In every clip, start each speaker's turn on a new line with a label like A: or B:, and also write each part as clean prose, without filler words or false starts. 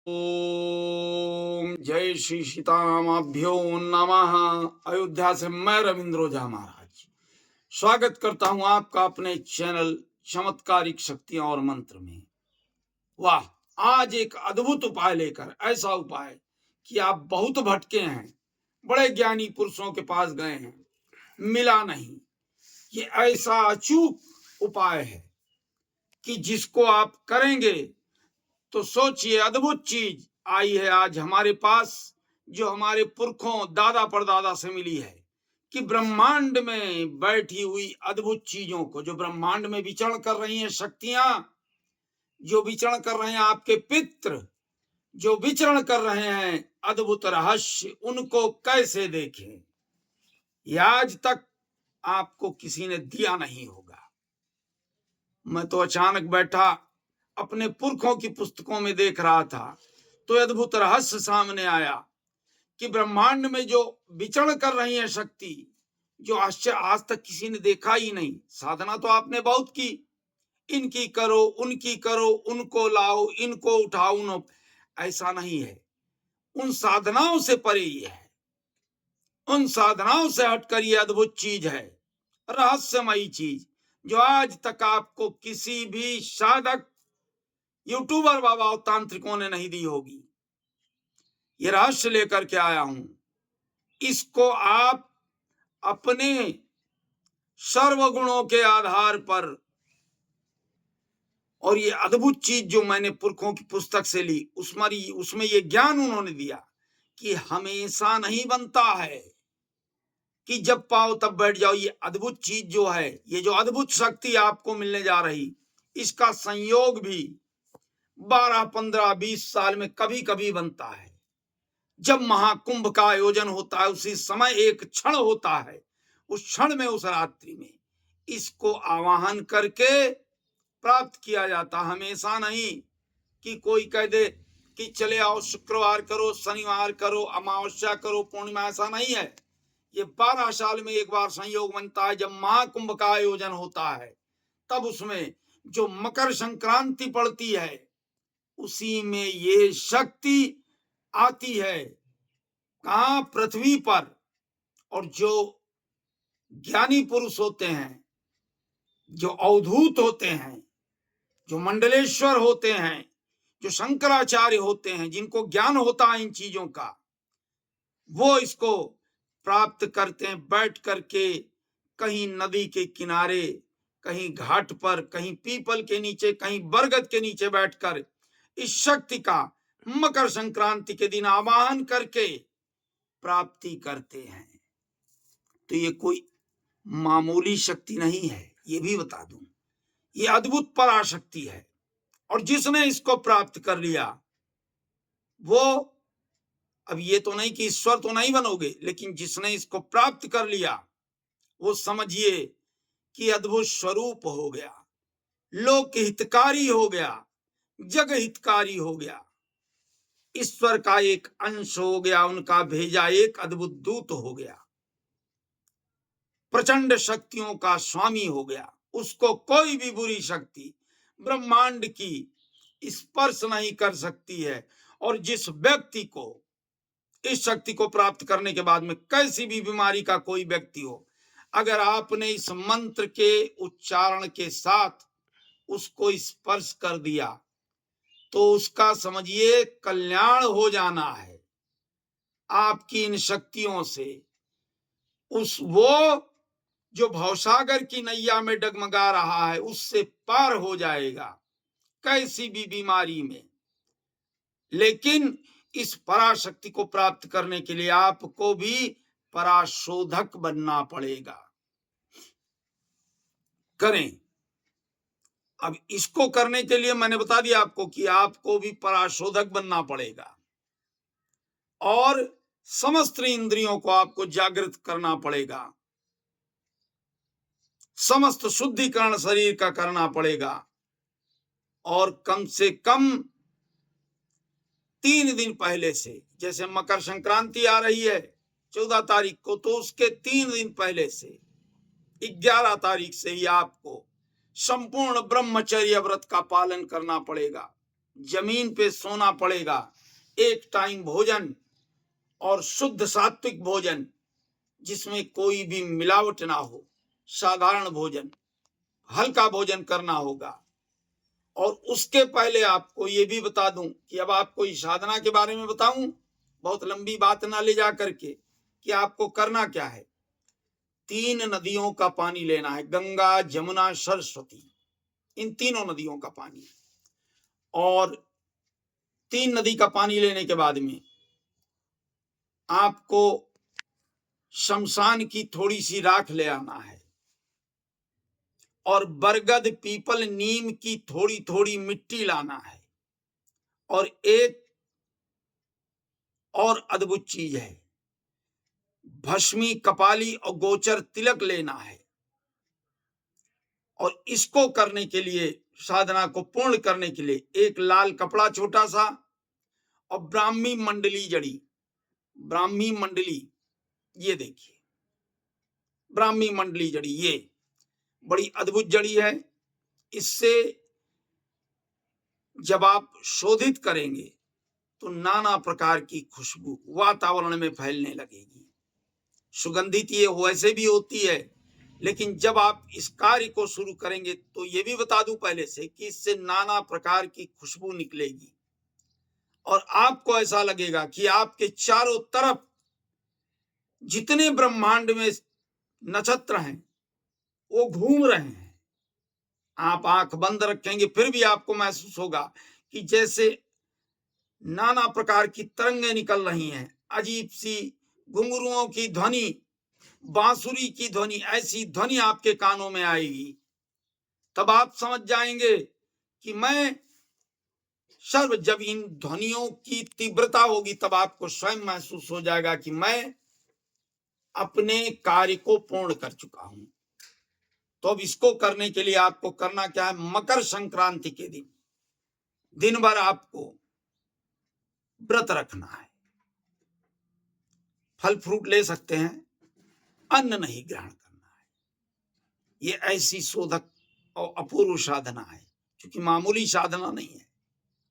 A: ओम जय श्री सीतारामाभ्यो नमः। अयोध्या से मैं रविंद्र ओझा महाराज स्वागत करता हूं आपका अपने चैनल चमत्कारिक शक्तियां और मंत्र में। वाह, आज एक अद्भुत उपाय लेकर, ऐसा उपाय कि आप बहुत भटके हैं, बड़े ज्ञानी पुरुषों के पास गए हैं, मिला नहीं। ये ऐसा अचूक उपाय है कि जिसको आप करेंगे तो सोचिए, अद्भुत चीज आई है आज हमारे पास, जो हमारे पुरखों दादा परदादा से मिली है कि ब्रह्मांड में बैठी हुई अद्भुत चीजों को, जो ब्रह्मांड में विचरण कर रही हैं शक्तियां, जो विचरण कर रहे हैं आपके पितृ, जो विचरण कर रहे हैं अद्भुत रहस्य, उनको कैसे देखें। ये आज तक आपको किसी ने दिया नहीं होगा। मैं तो अचानक बैठा अपने पुरखों की पुस्तकों में देख रहा था तो अद्भुत रहस्य सामने आया कि ब्रह्मांड में जो विचरण कर रही है शक्ति, जो आश्चर्य आज तक किसी ने देखा ही नहीं। साधना तो आपने बहुत की, इनकी करो उनकी करो, उनको लाओ इनको उठाओ, उन ऐसा नहीं है। उन साधनाओं से परे ही है, उन साधनाओं से हटकर ये अद्भुत चीज है, रहस्यमयी चीज, जो आज तक आपको किसी भी साधक, यूट्यूबर, बाबा और तांत्रिकों ने नहीं दी होगी। ये रहस्य लेकर के आया हूं। इसको आप अपने सर्वगुणों के आधार पर, और ये अद्भुत चीज जो मैंने पुरखों की पुस्तक से ली, उसमें ये ज्ञान उन्होंने दिया कि हमेशा नहीं बनता है कि जब पाओ तब बैठ जाओ। ये अद्भुत चीज जो है, ये जो अद्भुत शक्ति आपको मिलने जा रही, इसका संयोग भी 12, 15, 20 साल में कभी कभी बनता है। जब महाकुंभ का आयोजन होता है, उसी समय एक क्षण होता है, उस क्षण में, उस रात्रि में इसको आवाहन करके प्राप्त किया जाता। हमेशा नहीं कि कोई कह दे कि चले आओ शुक्रवार करो, शनिवार करो, अमावस्या करो, पूर्णिमा, ऐसा नहीं है। ये 12 साल में एक बार संयोग बनता है। जब महाकुंभ का आयोजन होता है तब उसमें जो मकर संक्रांति पड़ती है, उसी में ये शक्ति आती है। कहां? पृथ्वी पर। और जो ज्ञानी पुरुष होते हैं, जो अवधूत होते हैं, जो मंडलेश्वर होते हैं, जो शंकराचार्य होते हैं, जिनको ज्ञान होता है इन चीजों का, वो इसको प्राप्त करते हैं बैठ करके, कहीं नदी के किनारे, कहीं घाट पर, कहीं पीपल के नीचे, कहीं बरगद के नीचे बैठकर इस शक्ति का मकर संक्रांति के दिन आवाहन करके प्राप्ति करते हैं। तो ये कोई मामूली शक्ति नहीं है, ये भी बता दूं। ये अद्भुत पराशक्ति है। और जिसने इसको प्राप्त कर लिया, वो, अब ये तो नहीं कि ईश्वर तो नहीं बनोगे, लेकिन जिसने इसको प्राप्त कर लिया, वो समझिए कि अद्भुत स्वरूप हो गया, लोक हितकारी हो गया, जग हितकारी हो गया, ईश्वर का एक अंश हो गया, उनका भेजा एक अद्भुत दूत हो गया, प्रचंड शक्तियों का स्वामी हो गया। उसको कोई भी बुरी शक्ति ब्रह्मांड की स्पर्श नहीं कर सकती है। और जिस व्यक्ति को इस शक्ति को प्राप्त करने के बाद में कैसी भी बीमारी का कोई व्यक्ति हो, अगर आपने इस मंत्र के उच्चारण के साथ उसको स्पर्श कर दिया तो उसका समझिए कल्याण हो जाना है। आपकी इन शक्तियों से वो जो भवसागर की नैया में डगमगा रहा है, उससे पार हो जाएगा कैसी भी बीमारी में। लेकिन इस पराशक्ति को प्राप्त करने के लिए आपको भी पराशोधक बनना पड़ेगा। करें। अब इसको करने के लिए मैंने बता दिया आपको कि आपको भी पराशोधक बनना पड़ेगा, और समस्त इंद्रियों को आपको जागृत करना पड़ेगा, समस्त शुद्धिकरण शरीर का करना पड़ेगा। और कम से कम 3 दिन पहले से, जैसे मकर संक्रांति आ रही है 14 तारीख को, तो उसके 3 दिन पहले से 11 तारीख से ही आपको संपूर्ण ब्रह्मचर्य व्रत का पालन करना पड़ेगा। जमीन पे सोना पड़ेगा। एक टाइम भोजन और शुद्ध सात्विक भोजन जिसमें कोई भी मिलावट ना हो, साधारण भोजन, हल्का भोजन करना होगा। और उसके पहले आपको ये भी बता दूं कि अब आपको इस साधना के बारे में बताऊं, बहुत लंबी बात ना ले जा करके, कि आपको करना क्या है। 3 नदियों का पानी लेना है, गंगा, जमुना, सरस्वती, इन तीनों नदियों का पानी। और 3 नदी का पानी लेने के बाद में आपको शमशान की थोड़ी सी राख ले आना है, और बरगद, पीपल, नीम की थोड़ी थोड़ी मिट्टी लाना है, और एक और अद्भुत चीज है, भस्मी, कपाली और गोचर तिलक लेना है। और इसको करने के लिए, साधना को पूर्ण करने के लिए, एक लाल कपड़ा छोटा सा, और ब्राह्मी मंडली जड़ी, ब्राह्मी मंडली, ये देखिए ब्राह्मी मंडली जड़ी, ये बड़ी अद्भुत जड़ी है। इससे जब आप शोधित करेंगे तो नाना प्रकार की खुशबू वातावरण में फैलने लगेगी। सुगंधित ये वैसे भी होती है, लेकिन जब आप इस कार्य को शुरू करेंगे तो ये भी बता दूं पहले से कि इससे नाना प्रकार की खुशबू निकलेगी, और आपको ऐसा लगेगा कि आपके चारों तरफ जितने ब्रह्मांड में नक्षत्र हैं वो घूम रहे हैं। आप आंख बंद रखेंगे फिर भी आपको महसूस होगा कि जैसे नाना प्रकार की तरंगें निकल रही हैं, अजीब सी घुंघरुओं की ध्वनि, बांसुरी की ध्वनि, ऐसी ध्वनि आपके कानों में आएगी। तब आप समझ जाएंगे कि मैं सर्व, जब इन ध्वनियों की तीव्रता होगी तब आपको स्वयं महसूस हो जाएगा कि मैं अपने कार्य को पूर्ण कर चुका हूं। तो अब इसको करने के लिए आपको करना क्या है, मकर संक्रांति के दिन भर आपको व्रत रखना है। फल फ्रूट ले सकते हैं, अन्न नहीं ग्रहण करना है। ये ऐसी शोधक और अपूर्व साधना है, क्योंकि मामूली साधना नहीं है।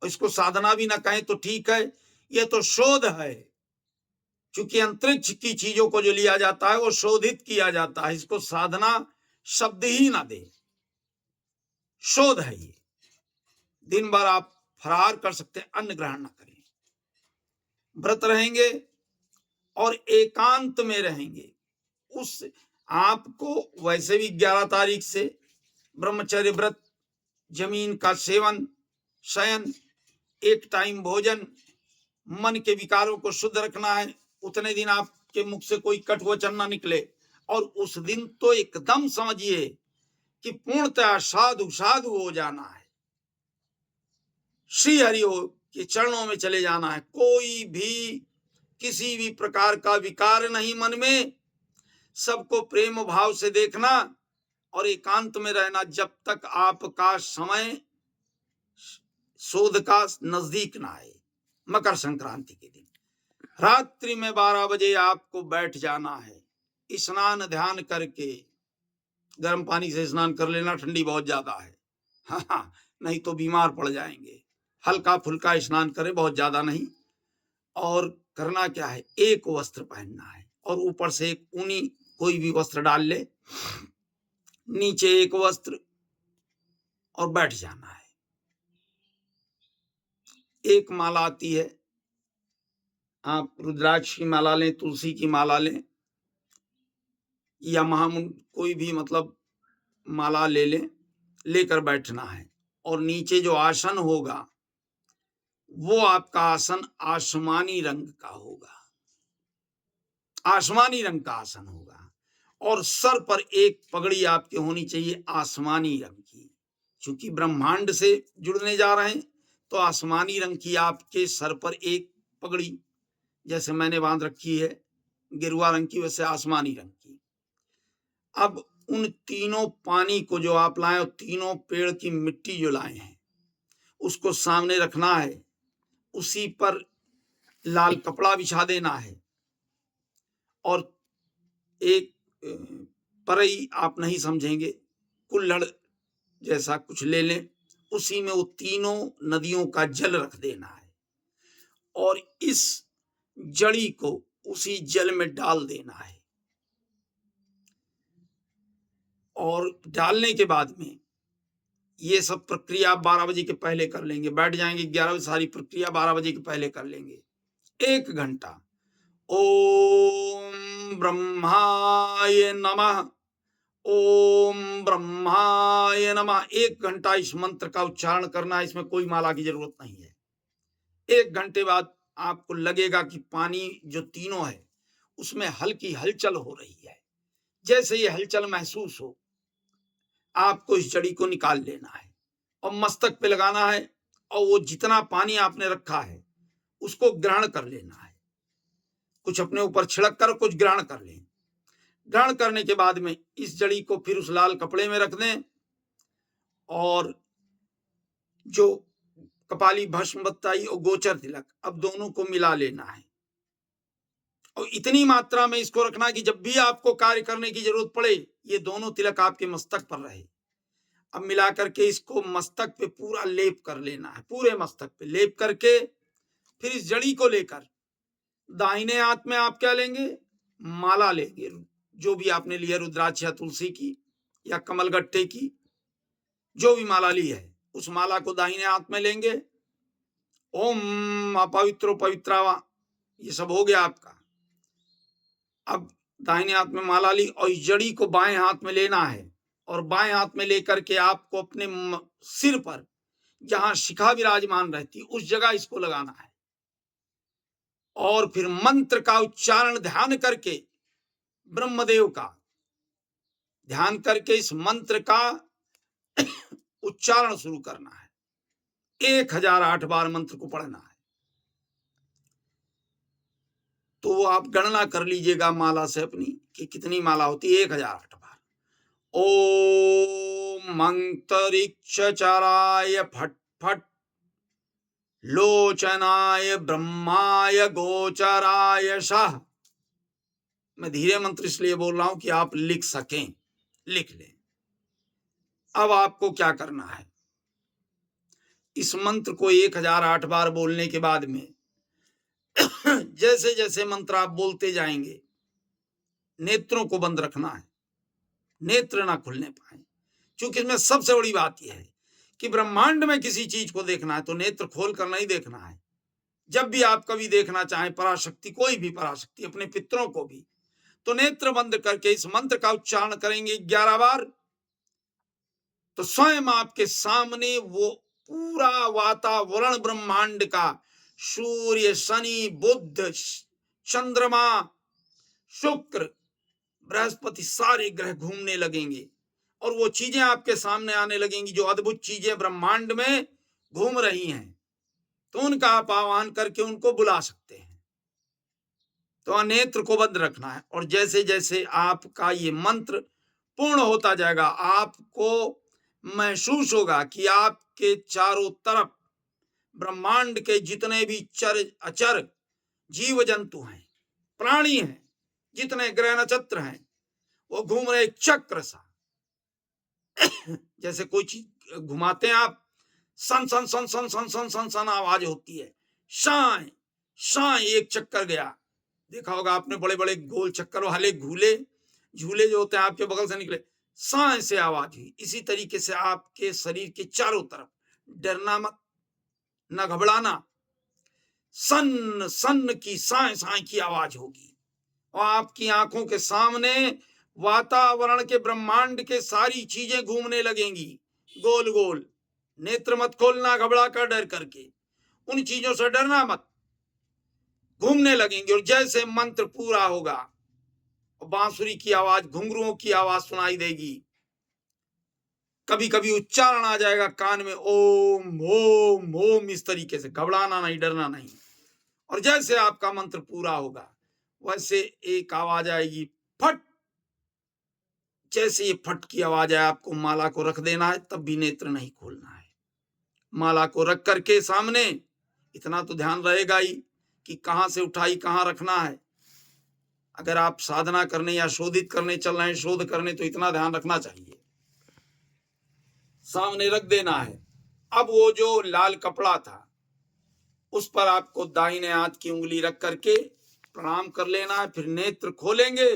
A: और इसको साधना भी ना कहें तो ठीक है, ये तो शोध है। क्योंकि अंतरिक्ष की चीजों को जो लिया जाता है वो शोधित किया जाता है, इसको साधना शब्द ही ना दे, शोध है ये। दिन भर आप फरार कर सकते हैं, अन्न ग्रहण ना करें, व्रत रहेंगे और एकांत में रहेंगे। उस आपको वैसे भी 11 तारीख से ब्रह्मचर्य व्रत, जमीन का सेवन, शयन, एक टाइम भोजन, मन के विकारों को शुद्ध रखना है। उतने दिन आपके मुख से कोई कट वचन ना निकले। और उस दिन तो एकदम समझिए कि पूर्णतः साधु साधु हो जाना है, श्री हरि के चरणों में चले जाना है। कोई भी किसी भी प्रकार का विकार नहीं मन में, सबको प्रेम भाव से देखना और एकांत में रहना जब तक आपका समय शोध का नजदीक ना आए। मकर संक्रांति के दिन रात्रि में 12 बजे आपको बैठ जाना है, स्नान ध्यान करके, गर्म पानी से स्नान कर लेना, ठंडी बहुत ज्यादा है, हाँ, नहीं तो बीमार पड़ जाएंगे। हल्का फुल्का स्नान करें, बहुत ज्यादा नहीं। और करना क्या है, एक वस्त्र पहनना है और ऊपर से एक ऊनी कोई भी वस्त्र डाल ले, नीचे एक वस्त्र, और बैठ जाना है। एक माला आती है, आप रुद्राक्ष की माला लें, तुलसी की माला लें, या महामुंड कोई भी मतलब माला ले लें, लेकर बैठना है। और नीचे जो आसन होगा वो आपका आसन आसमानी रंग का होगा, आसमानी रंग का आसन होगा। और सर पर एक पगड़ी आपके होनी चाहिए आसमानी रंग की, क्योंकि ब्रह्मांड से जुड़ने जा रहे हैं। तो आसमानी रंग की आपके सर पर एक पगड़ी, जैसे मैंने बांध रखी है गेरुआ रंग की, वैसे आसमानी रंग की। अब उन तीनों पानी को जो आप लाए, तीनों पेड़ की मिट्टी जो लाए हैं, उसको सामने रखना है। उसी पर लाल कपड़ा बिछा देना है, और एक परई आप नहीं समझेंगे, कुल्हड़ जैसा कुछ ले लें, उसी में वो तीनों नदियों का जल रख देना है और इस जड़ी को उसी जल में डाल देना है। और डालने के बाद में ये सब प्रक्रिया 12 बजे के पहले कर लेंगे, बैठ जाएंगे 11 बजे, सारी प्रक्रिया 12 बजे के पहले कर लेंगे। 1 घंटा ओम ब्रह्माय नमः, ओम ब्रह्माय नमः, 1 घंटा इस मंत्र का उच्चारण करना है। इसमें कोई माला की जरूरत नहीं है। 1 घंटे बाद आपको लगेगा कि पानी जो तीनों है उसमें हल्की हलचल हो रही है। जैसे ये हलचल महसूस हो, आपको इस जड़ी को निकाल लेना है और मस्तक पे लगाना है और वो जितना पानी आपने रखा है उसको ग्रहण कर लेना है। कुछ अपने ऊपर छिड़क कर कुछ ग्रहण कर लें। ग्रहण करने के बाद में इस जड़ी को फिर उस लाल कपड़े में रख दें और जो कपाली भस्म बताई और गोचर तिलक, अब दोनों को मिला लेना है और इतनी मात्रा में इसको रखना कि जब भी आपको कार्य करने की जरूरत पड़े ये दोनों तिलक आपके मस्तक पर रहे। अब मिला करके इसको मस्तक पे पूरा लेप कर लेना है। पूरे मस्तक पे लेप करके फिर इस जड़ी को लेकर दाहिने हाथ में आप क्या लेंगे, माला लेंगे, जो भी आपने लिया, रुद्राक्ष या तुलसी की या कमलगट्टे की, जो भी माला ली है उस माला को दाहिने हाथ में लेंगे। ओम अपवित्रो पवित्रावा, ये सब हो गया आपका। अब दाहिने हाथ में माला ली और इस जड़ी को बाएं हाथ में लेना है और बाएं हाथ में लेकर के आपको अपने सिर पर जहां शिखा विराजमान रहती उस जगह इसको लगाना है और फिर मंत्र का उच्चारण ध्यान करके, ब्रह्मदेव का ध्यान करके इस मंत्र का उच्चारण शुरू करना है। 1008 बार मंत्र को पढ़ना है। तो आप गणना कर लीजिएगा माला से अपनी कि कितनी माला होती है। 1008 बार। ओम अंतरिक्ष चाराय फट फट लोचनाय ब्रह्माय गोचराय शाह। मैं धीरे मंत्र इसलिए बोल रहा हूं कि आप लिख सकें, लिख लें। अब आपको क्या करना है, इस मंत्र को 1008 बार बोलने के बाद में जैसे जैसे मंत्र आप बोलते जाएंगे नेत्रों को बंद रखना है, नेत्र ना खुलने पाए। क्योंकि इसमें सबसे बड़ी बात यह है कि ब्रह्मांड में किसी चीज को देखना है तो नेत्र खोल कर नहीं देखना है। जब भी आप कभी देखना चाहें पराशक्ति, कोई भी पराशक्ति, अपने पितरों को भी, तो नेत्र बंद करके इस मंत्र का उच्चारण करेंगे 11 बार। तो स्वयं आपके सामने वो पूरा वातावरण ब्रह्मांड का, सूर्य, शनि, बुध, चंद्रमा, शुक्र, बृहस्पति, सारे ग्रह घूमने लगेंगे और वो चीजें आपके सामने आने लगेंगी जो अद्भुत चीजें ब्रह्मांड में घूम रही हैं। तो उनका आप आह्वान करके उनको बुला सकते हैं। तो नेत्र को बंद रखना है और जैसे जैसे आपका ये मंत्र पूर्ण होता जाएगा आपको महसूस होगा कि आपके चारों तरफ ब्रह्मांड के जितने भी चर अचर जीव जंतु हैं, प्राणी हैं, जितने ग्रह नक्षत्र हैं, वो घूम रहे चक्र सा। जैसे कोई चीज घुमाते हैं आप, सन सन सन सन सन सन सन सन आवाज होती है। शाय शाय एक चक्कर गया। देखा होगा आपने, बड़े बड़े गोल चक्कर वाले झूले जो होते हैं आपके बगल से निकले, साय से आवाज हुई। इसी तरीके से आपके शरीर के चारों तरफ डरना मत, न घबराना, सन सन की साय साय की आवाज होगी और आपकी आंखों के सामने वातावरण के, ब्रह्मांड के सारी चीजें घूमने लगेंगी गोल गोल। नेत्र मत खोलना घबरा कर, डर करके, उन चीजों से डरना मत, घूमने लगेंगे। और जैसे मंत्र पूरा होगा बांसुरी की आवाज, घुंघरुओं की आवाज सुनाई देगी। कभी कभी उच्चारण आ जाएगा कान में, ओम ओम ओम, इस तरीके से। घबराना नहीं, डरना नहीं। और जैसे आपका मंत्र पूरा होगा वैसे एक आवाज आएगी, फट। जैसे ये फट की आवाज आए आपको माला को रख देना है, तब भी नेत्र नहीं खोलना है। माला को रख करके सामने इतना तो ध्यान रहेगा ही कि कहां से उठाई, कहां रखना है। अगर आप साधना करने या शोधित करने चल रहे हैं, शोध करने, तो इतना ध्यान रखना चाहिए। सामने रख देना है अब वो जो लाल कपड़ा था उस पर आपको दाहिने हाथ की उंगली रख करके प्रणाम कर लेना है। फिर नेत्र खोलेंगे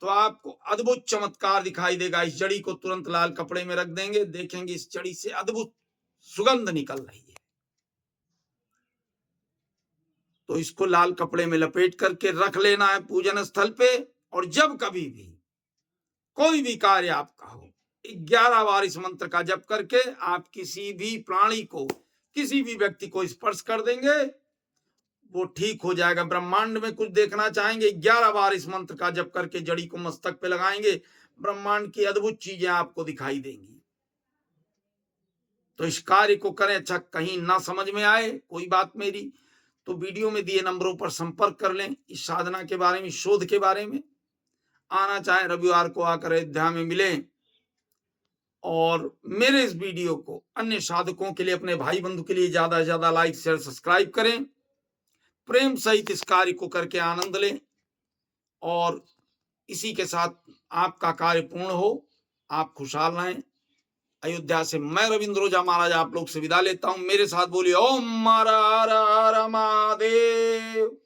A: तो आपको अद्भुत चमत्कार दिखाई देगा। इस जड़ी को तुरंत लाल कपड़े में रख देंगे, देखेंगे इस जड़ी से अद्भुत सुगंध निकल रही है। तो इसको लाल कपड़े में लपेट करके रख लेना है पूजन स्थल पे। और जब कभी भी कोई भी कार्य आपका हो, 11 बार इस मंत्र का जप करके आप किसी भी प्राणी को, किसी भी व्यक्ति को स्पर्श कर देंगे, वो ठीक हो जाएगा। ब्रह्मांड में कुछ देखना चाहेंगे, 11 बार इस मंत्र का जप करके जड़ी को मस्तक पे लगाएंगे, ब्रह्मांड की अद्भुत चीजें आपको दिखाई देंगी। तो इस कार्य को करें। अच्छा, कहीं ना समझ में आए कोई बात मेरी, तो वीडियो में दिए नंबरों पर संपर्क कर लें। इस साधना के बारे में, शोध के बारे में आना चाहें, रविवार को आकर अयोध्या में मिलें। और मेरे इस वीडियो को अन्य साधकों के लिए, अपने भाई बंधु के लिए ज्यादा से ज्यादा लाइक शेयर सब्सक्राइब करें। प्रेम सहित इस कार्य को करके आनंद लें। और इसी के साथ आपका कार्य पूर्ण हो, आप खुशहाल रहें। अयोध्या से मैं रविंद्र ओझा महाराज आप लोग से विदा लेता हूं। मेरे साथ बोलिए ओम हर हर हर महादेव।